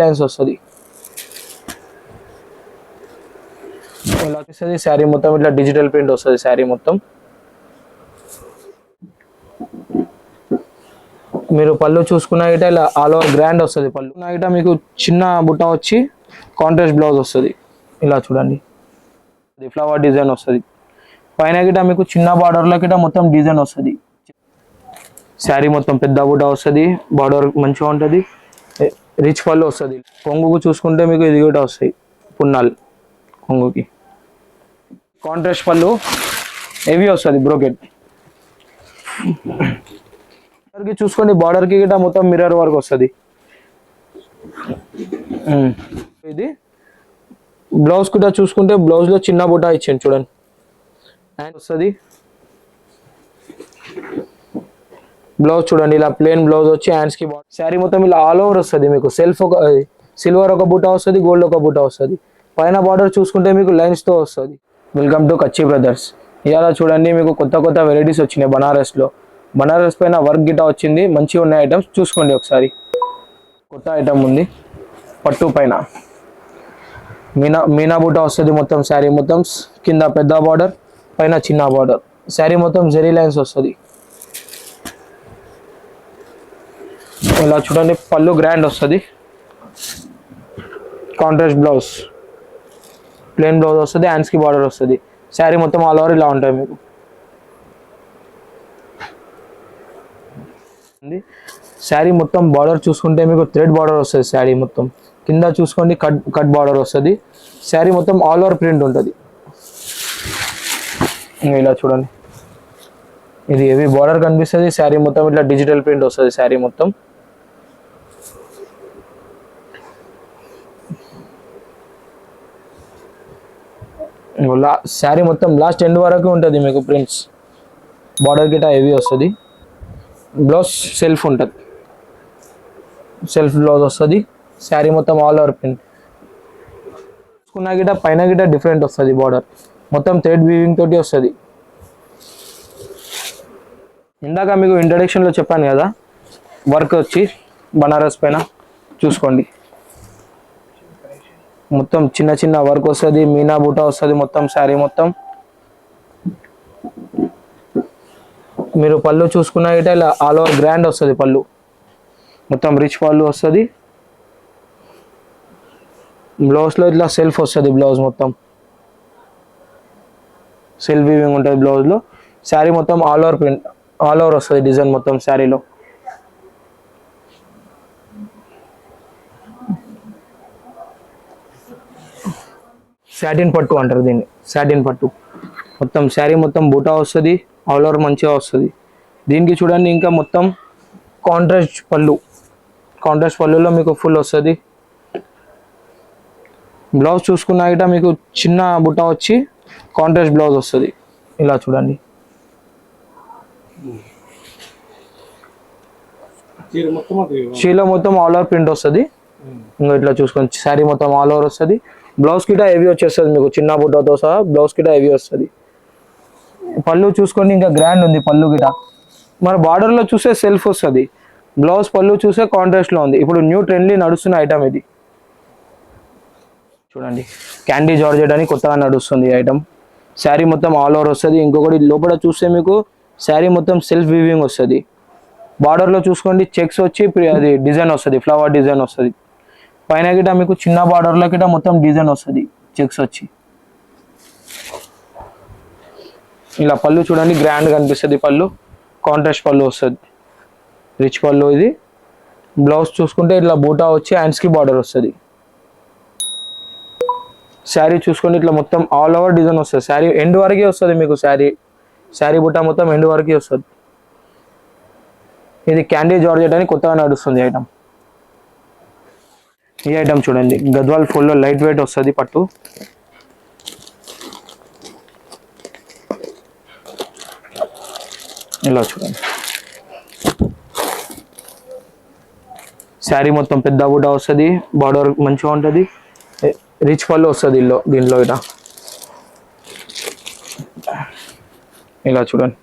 Lines వస్తుంది. ఇలా వచ్చేసి శారీ మొత్తం ఇట్లా డిజిటల్ ప్రింట్ వస్తుంది. శారీ మొత్తం మీరు పళ్ళు చూసుకున్న గిట ఇలా ఆల్ ఓవర్ గ్రాండ్ వస్తుంది. పళ్ళు గిట మీకు చిన్న బుట్ట వచ్చి కాంట్రాస్ట్ బ్లౌజ్ వస్తుంది. ఇలా చూడండి, ఫ్లవర్ డిజైన్ వస్తుంది. పైన గిట మీకు చిన్న బార్డర్లో గిట మొత్తం డిజైన్ వస్తుంది. శారీ మొత్తం పెద్ద బుట్ట వస్తుంది. బార్డర్ మంచిగా ఉంటుంది. రిచ్ పళ్ళు వస్తుంది. కొంగుకు చూసుకుంటే మీకు ఇది కూడా వస్తాయి పున్నాలు. కొంగుకి కాంట్రాస్ట్ పళ్ళు హెవీ వస్తుంది. బ్రోకెట్ చూసుకోండి, బార్డర్ కి గిట మొత్తం మిర్రర్ వర్క్ వస్తుంది. ఇది బ్లౌజ్ కూడా చూసుకుంటే బ్లౌజ్ లో చిన్న బుట్ట ఇచ్చాను చూడండి. అండ్ వస్తుంది బ్లౌజ్ చూడండి, ఇలా ప్లేన్ బ్లౌజ్ వచ్చి హ్యాండ్స్ కి. శారీ మొత్తం ఇలా ఆల్ ఓవర్ వస్తుంది. మీకు సెల్ఫ్ ఒక సిల్వర్ ఒక బుట్ట వస్తుంది, గోల్డ్ ఒక బుట్ట వస్తుంది. పైన బార్డర్ చూసుకుంటే మీకు లైన్స్ తో వస్తుంది. వెల్కమ్ టు కచ్చి బ్రదర్స్. ఇలా చూడండి, మీకు కొత్త కొత్త వెరైటీస్ వచ్చినాయి బనారస్ లో. బనారస్ పైన వర్క్ గిటా వచ్చింది. మంచిగా ఉన్నాయి ఐటమ్స్, చూసుకోండి ఒకసారి. కొత్త ఐటమ్ ఉంది. పట్టు పైన మీనా బూటా వస్తుంది. మొత్తం శారీ మొత్తం కింద పెద్ద బార్డర్, పైన చిన్న బార్డర్. శారీ మొత్తం జెరీ లైన్స్ వస్తుంది. ఇలా చూడండి, పళ్ళు గ్రాండ్ వస్తుంది. కాంట్రాస్ట్ బ్లౌజ్, ప్లెయిన్ బ్లౌజ్ వస్తుంది. హ్యాండ్స్ కి బార్డర్ వస్తుంది. శారీ మొత్తం ఆల్ ఓవర్ ఇలా ఉంటాయి మీకు. శారీ మొత్తం బార్డర్ చూసుకుంటే మీకు థ్రెడ్ బార్డర్ వస్తుంది. శారీ మొత్తం కింద చూసుకోండి కట్ బార్డర్ వస్తుంది. శారీ మొత్తం ఆల్ ఓవర్ ప్రింట్ ఉంటుంది. ఇలా చూడండి, ఇది హెవీ బార్డర్ కనిపిస్తుంది. శారీ మొత్తం ఇట్లా డిజిటల్ ప్రింట్ వస్తుంది. శారీ మొత్తం శారీ మొత్తం లాస్ట్ ఎండ్ వరకు ఉంటుంది మీకు ప్రింట్స్. బార్డర్ గిట హెవీ వస్తుంది. బ్లౌజ్ సెల్ఫ్ ఉంటుంది. సెల్ఫ్ బ్లౌజ్ వస్తుంది. శారీ మొత్తం ఆల్ ఓవర్ ప్రింట్. చూసుకున్నా గిట పైన గిట డిఫరెంట్ వస్తుంది. బార్డర్ మొత్తం థ్రెడ్ వీవింగ్ తోటి వస్తుంది. ఇందాక మీకు ఇంట్రడక్షన్లో చెప్పాను కదా, వర్క్ వచ్చి బనారస్ పైన చూసుకోండి. మొత్తం చిన్న చిన్న వర్క్ వస్తుంది. మీనా బూటా వస్తుంది మొత్తం శారీ మొత్తం. మీరు పళ్ళు చూసుకున్నా గిట ఇలా ఆల్ ఓవర్ గ్రాండ్ వస్తుంది. పళ్ళు మొత్తం రిచ్ పళ్ళు వస్తుంది. బ్లౌజ్లో ఇట్లా సెల్ఫ్ వస్తుంది. బ్లౌజ్ మొత్తం సెల్ఫ్ వీవింగ్ ఉంటుంది బ్లౌజ్లో. శారీ మొత్తం all over print, all over వస్తుంది డిజైన్ మొత్తం శారీలో. సాటిన్ పట్టు అంటారు దీన్ని, సాటిన్ పట్టు. మొత్తం శారీ మొత్తం బూటా వస్తుంది. ఆల్ ఓవర్ మంచిగా వస్తుంది. దీనికి చూడండి ఇంకా మొత్తం కాంట్రాస్ట్ పళ్ళు. కాంట్రాస్ట్ పళ్ళులో మీకు ఫుల్ వస్తుంది. బ్లౌజ్ చూసుకున్నా గిట మీకు చిన్న బుట్ట వచ్చి కాంట్రాస్ట్ బ్లౌజ్ వస్తుంది. ఇలా చూడండి, చీర మొత్తం ఆల్ ఓవర్ ప్రింట్ వస్తుంది. ఇంకా ఇట్లా చూసుకోండి, శారీ మొత్తం ఆల్ ఓవర్ వస్తుంది. బ్లౌజ్ కిట హెవీ వచ్చేస్తుంది మీకు చిన్న బుట్టతో సహా. బ్లౌజ్ కిట హెవీ వస్తుంది. పళ్ళు చూసుకోండి, ఇంకా గ్రాండ్ ఉంది పళ్ళు గిట. మన బార్డర్లో చూస్తే సెల్ఫ్ వస్తుంది. బ్లౌజ్ పళ్ళు చూస్తే కాంట్రాస్ట్లో ఉంది. ఇప్పుడు న్యూ ట్రెండ్లీ నడుస్తున్న ఐటమ్ ఇది. చూడండి, క్యాండీ జార్జెట్ అని కొత్తగా నడుస్తుంది ఈ ఐటమ్. శారీ మొత్తం ఆల్ ఓవర్ వస్తుంది. ఇంకొకటి లోపల చూస్తే మీకు శారీ మొత్తం సెల్ఫ్ వీవింగ్ వస్తుంది. బార్డర్లో చూసుకోండి చెక్స్ వచ్చి అది డిజైన్ వస్తుంది, ఫ్లవర్ డిజైన్ వస్తుంది. పైన గిట మీకు చిన్న బార్డర్లో గిట మొత్తం డిజైన్ వస్తుంది, చెక్స్ వచ్చి. ఇలా పళ్ళు చూడండి, గ్రాండ్ కనిపిస్తుంది పళ్ళు. కాంట్రాస్ట్ పళ్ళు వస్తుంది, రిచ్ పళ్ళు ఇది. బ్లౌజ్ చూసుకుంటే ఇట్లా బూటా వచ్చి హ్యాండ్స్కి బార్డర్ వస్తుంది. శారీ చూసుకోండి, ఇట్లా మొత్తం ఆల్ ఓవర్ డిజైన్ వస్తుంది. శారీ ఎండ్ వరకే వస్తుంది మీకు. శారీ బుట్ట మొత్తం ఎండ్ వరకే వస్తుంది. ఇది క్యాండీ జార్జెట్ అని కొత్తగా నడుస్తుంది ఐటమ్. ఈ ఐటమ్ చూడండి, గద్వాల్ ఫుల్లో లైట్ వెయిట్ వస్తుంది పట్టు. ఇలా చూడండి, శారీ మొత్తం పెద్ద బుట్ట వస్తుంది. బార్డర్ మంచిగా ఉంటుంది. రిచ్ పళ్ళు వస్తుంది దీంట్లో ఇట. ఇలా చూడండి,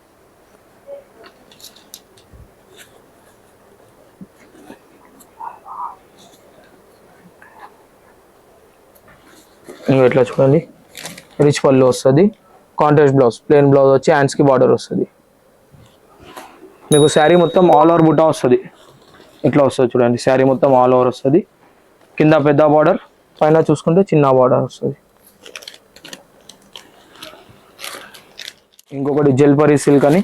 ఇంకా ఇట్లా చూడండి రిచ్ పళ్ళు వస్తుంది, కాంట్రాస్ట్ బ్లౌజ్, ప్లెయిన్ బ్లౌజ్ వచ్చి హ్యాండ్స్కి బార్డర్ వస్తుంది. మీకు శారీ మొత్తం ఆల్ ఓవర్ బుటా వస్తుంది. ఇట్లా వస్తుంది చూడండి, శారీ మొత్తం ఆల్ ఓవర్ వస్తుంది. కింద పెద్ద బార్డర్, పైన చూసుకుంటే చిన్న బార్డర్ వస్తుంది. ఇంకొకటి జల్పరీ సిల్క్ అని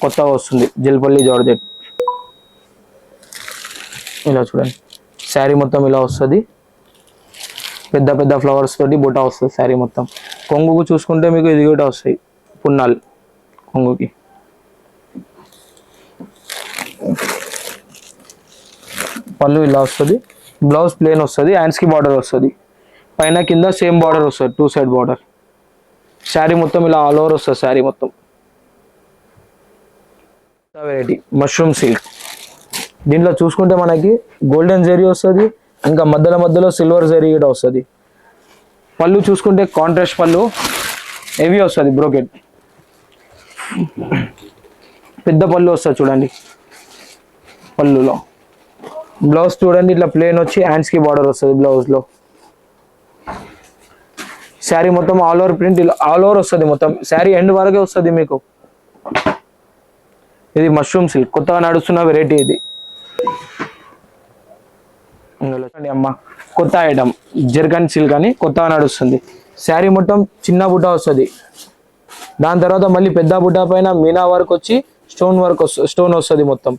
కొత్తగా వస్తుంది, జల్పల్లి జార్జెట్. ఇలా చూడండి శారీ మొత్తం ఇలా వస్తుంది, పెద్ద పెద్ద ఫ్లవర్స్ తోటి బుటా వస్తుంది శారీ మొత్తం. కొంగుకు చూసుకుంటే మీకు ఇది కూడా వస్తాయి పున్నాలు కొంగుకి. పళ్ళు ఇలా వస్తుంది, బ్లౌజ్ ప్లెయిన్ వస్తుంది, హ్యాండ్స్కి బార్డర్ వస్తుంది, పైన కింద సేమ్ బార్డర్ వస్తుంది, 2 సైడ్ బార్డర్. శారీ మొత్తం ఇలా ఆల్ ఓవర్ వస్తుంది శారీ మొత్తం. Variety mushroom silk. దీంట్లో చూసుకుంటే మనకి గోల్డెన్ జరీ వస్తుంది, ఇంకా మధ్యలో సిల్వర్ జరీ కూడా వస్తుంది. పళ్ళు చూసుకుంటే కాంట్రాస్ట్ పళ్ళు హెవీ వస్తుంది, బ్రోకెట్ పెద్ద పళ్ళు వస్తుంది చూడండి. పళ్ళులో బ్లౌజ్ చూడండి ఇట్లా ప్లెయిన్ వచ్చి హ్యాండ్స్కి బార్డర్ వస్తుంది బ్లౌజ్లో. శారీ మొత్తం ఆల్ ఓవర్ ప్రింట్ ఇలా ఆల్ ఓవర్ వస్తుంది మొత్తం, శారీ ఎండ్ వరకే వస్తుంది మీకు. ఇది మష్రూమ్ సిల్క్, కొత్తగా నడుస్తున్న వెరైటీ ఇది. అమ్మ కొత్త ఐటమ్ జర్కన్ సిల్క్ అని కొత్తగా నడుస్తుంది. శారీ మొత్తం చిన్న బుట్ట వస్తుంది, దాని తర్వాత మళ్ళీ పెద్ద బుట్ట పైన మీనా వర్క్ వచ్చి స్టోన్ వస్తుంది మొత్తం.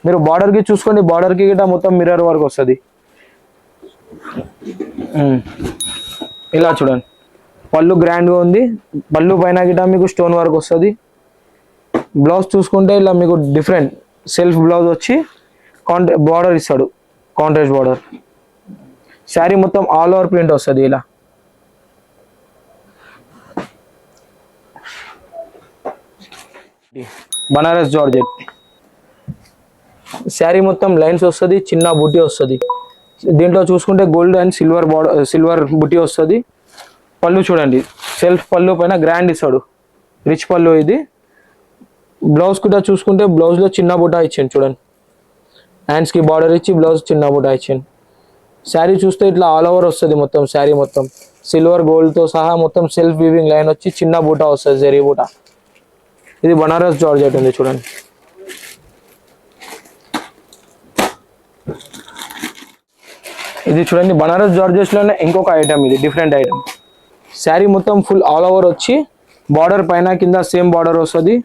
మీరు బార్డర్కి చూసుకోండి, బార్డర్కి గిట్ట మొత్తం మిర్రర్ వర్క్ వస్తుంది. ఇలా చూడండి పళ్ళు గ్రాండ్గా ఉంది, పళ్ళు పైన గిట్ట మీకు స్టోన్ వర్క్ వస్తుంది. బ్లౌజ్ చూసుకుంటే ఇలా మీకు డిఫరెంట్ సెల్ఫ్ బ్లౌజ్ వచ్చి బార్డర్ ఇస్తాడు, కాంట్రాస్ట్ బార్డర్. శారీ మొత్తం ఆల్ ఓవర్ ప్రింట్ వస్తుంది ఇలా. బనారస్ జార్జెట్ శారీ మొత్తం లైన్స్ వస్తుంది, చిన్న బుట్టి వస్తుంది. దీంట్లో చూసుకుంటే గోల్డ్ అండ్ సిల్వర్ బుట్టి వస్తుంది. పళ్ళు చూడండి సెల్ఫ్ పళ్ళు పైన గ్రాండ్ ఇస్తాడు, రిచ్ పళ్ళు ఇది. బ్లౌజ్ కూడా చూసుకుంటే బ్లౌజ్లో చిన్న బుట్ట ఇచ్చింది చూడండి, హ్యాండ్స్కి బార్డర్ ఇచ్చి బ్లౌజ్ చిన్న బుట్ట ఇచ్చింది. శారీ చూస్తే ఇట్లా ఆల్ ఓవర్ వస్తుంది మొత్తం, శారీ మొత్తం సిల్వర్ గోల్డ్తో సహా మొత్తం సెల్ఫ్ వీవింగ్ లైన్ వచ్చి చిన్న బుట్ట వస్తుంది, జరీ బుట్ట. ఇది బనారస్ జార్జెట్ ఉంది చూడండి. ఇది చూడండి బనారస్ జార్జెట్స్లోనే ఇంకొక ఐటమ్, ఇది డిఫరెంట్ ఐటమ్. శారీ మొత్తం ఫుల్ ఆల్ ఓవర్ వచ్చి బార్డర్ పైన కింద సేమ్ బార్డర్ వస్తుంది.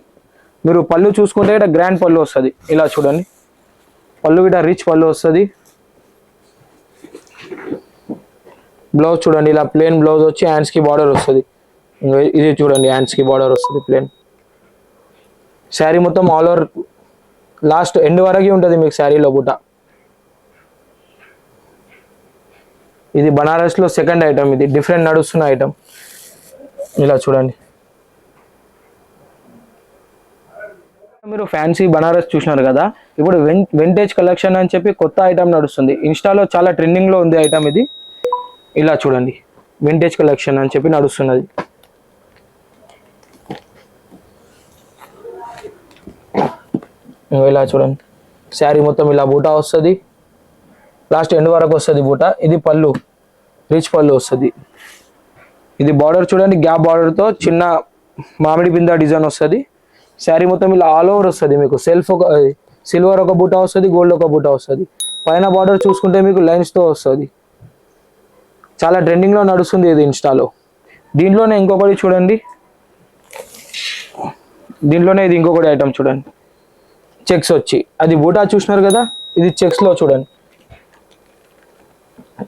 మీరు పళ్ళు చూసుకుంటే ఇట్లా గ్రాండ్ పళ్ళు వస్తుంది. ఇలా చూడండి పళ్ళు ఇట్లా రిచ్ పళ్ళు వస్తుంది. బ్లౌజ్ చూడండి ఇలా ప్లెయిన్ బ్లౌజ్ వచ్చి హ్యాండ్స్కి బార్డర్ వస్తుంది. ఇది చూడండి హ్యాండ్స్కి బార్డర్ వస్తుంది ప్లెయిన్. శారీ మొత్తం ఆల్ ఓవర్ లాస్ట్ ఎండ్ వరకు ఉంటుంది మీకు శారీలో బుట్ట. ఇది బనారస్లో సెకండ్ ఐటమ్, ఇది డిఫరెంట్ నడుస్తున్న ఐటమ్. ఇలా చూడండి మీరు ఫ్యాన్సీ బనారస్ చూసినారు కదా, ఇప్పుడు వింటేజ్ కలెక్షన్ అని చెప్పి కొత్త ఐటమ్ నడుస్తుంది, ఇన్స్టాలో చాలా ట్రెండింగ్లో ఉంది ఐటమ్ ఇది. ఇలా చూడండి వింటేజ్ కలెక్షన్ అని చెప్పి నడుస్తున్నది. ఇలా చూడండి శారీ మొత్తం ఇలా బూటా వస్తుంది, లాస్ట్ ఎండ్ వరకు వస్తుంది బూట. ఇది పళ్ళు, రిచ్ పళ్ళు వస్తుంది. ఇది బార్డర్ చూడండి గ్యాప్ బార్డర్తో చిన్న మామిడి బిందా డిజైన్ వస్తుంది. శారీ మొత్తం ఇలా ఆల్ ఓవర్ వస్తుంది మీకు, సెల్ఫ్ ఒక సిల్వర్ ఒక బూటా వస్తుంది, గోల్డ్ ఒక బూటా వస్తుంది. పైన బార్డర్ చూసుకుంటే మీకు లైన్స్తో వస్తుంది. చాలా ట్రెండింగ్లో నడుస్తుంది ఇది ఇన్స్టాలో. దీంట్లోనే ఇంకొకటి చూడండి, దీంట్లోనే ఇది ఇంకొకటి ఐటమ్ చూడండి, చెక్స్ వచ్చి. అది బూటా చూసినారు కదా, ఇది చెక్స్లో చూడండి.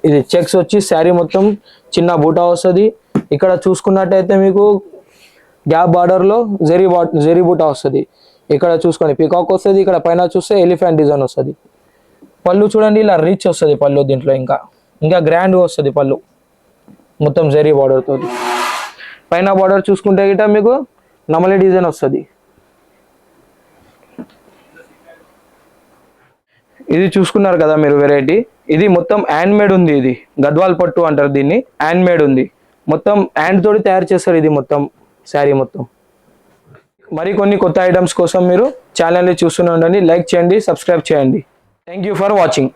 ఇది చెక్స్ వచ్చి శారీ మొత్తం చిన్న బూటా వస్తుంది. ఇక్కడ చూసుకున్నట్టయితే మీకు గ్యాప్ బార్డర్లో జరీ బూటా వస్తుంది. ఇక్కడ చూసుకొని పికాక్ వస్తుంది, ఇక్కడ పైన చూస్తే ఎలిఫెంట్ డిజైన్ వస్తుంది. పళ్ళు చూడండి ఇలా రిచ్ వస్తుంది పళ్ళు, దీంట్లో ఇంకా గ్రాండ్ వస్తుంది పళ్ళు మొత్తం జరీ బార్డర్తో. పైన బార్డర్ చూసుకుంటే గిట్ట మీకు నమలి డిజైన్ వస్తుంది. ఇది చూసుకున్నారు కదా మీరు వెరైటీ, ఇది మొత్తం హ్యాండ్ మేడ్ ఉంది. ఇది గద్వాల్ పట్టు అంటారు దీన్ని, హ్యాండ్ మేడ్ ఉంది, మొత్తం హ్యాండ్ తోటి తయారు చేస్తారు ఇది మొత్తం శారీ మొత్తం. మరికొన్ని కొత్త ఐటమ్స్ కోసం మీరు ఛానల్ని చూస్తూనే ఉండండి, లైక్ చేయండి, సబ్స్క్రైబ్ చేయండి. Thank you for watching.